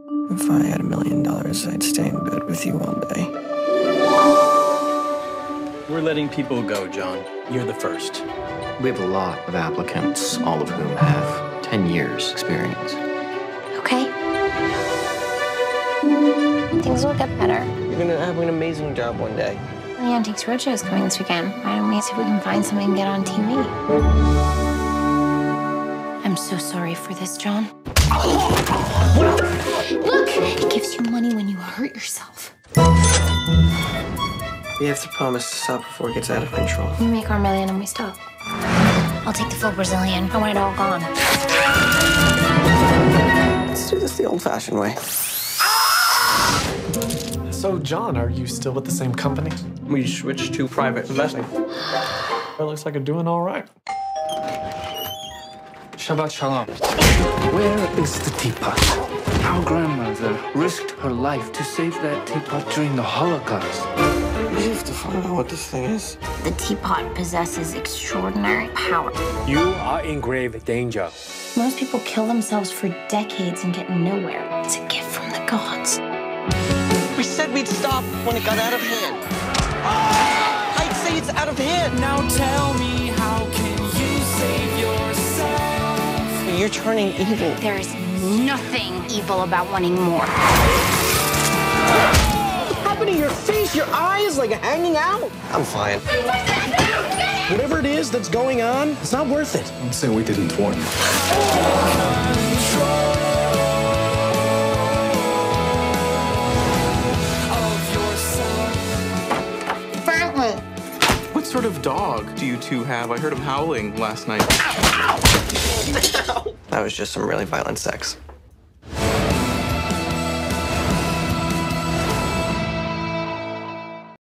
If I had $1 million, I'd stay in bed with you all day. We're letting people go, John. You're the first. We have a lot of applicants, all of whom have 10 years experience. Okay. Things will get better. You're gonna have an amazing job one day. The Antiques Roadshow is coming this weekend. Why don't we see if we can find something and get on TV? I'm so sorry for this, John. Look! It gives you money when you hurt yourself. We have to promise to stop before it gets out of control. We make our million and we stop. I'll take the full Brazilian. I want it all gone. Let's do this the old-fashioned way. So, John, are you still with the same company? We switched to private investing. It looks like you're doing all right. Shabbat Shalom. Where is the teapot? Our grandmother risked her life to save that teapot during the Holocaust. We have to find out what this thing is. The teapot possesses extraordinary power. You are in grave danger. Most people kill themselves for decades and get nowhere. It's a gift from the gods. We said we'd stop when it got out of hand. I'd say it's out of hand. Now tell me, how can you save yourself? You're turning evil. There is nothing evil about wanting more. What's happening to your face? Your eyes like hanging out? I'm fine. Whatever it is that's going on, it's not worth it. Don't say we didn't warn you. What sort of dog do you two have? I heard him howling last night. That was just some really violent sex.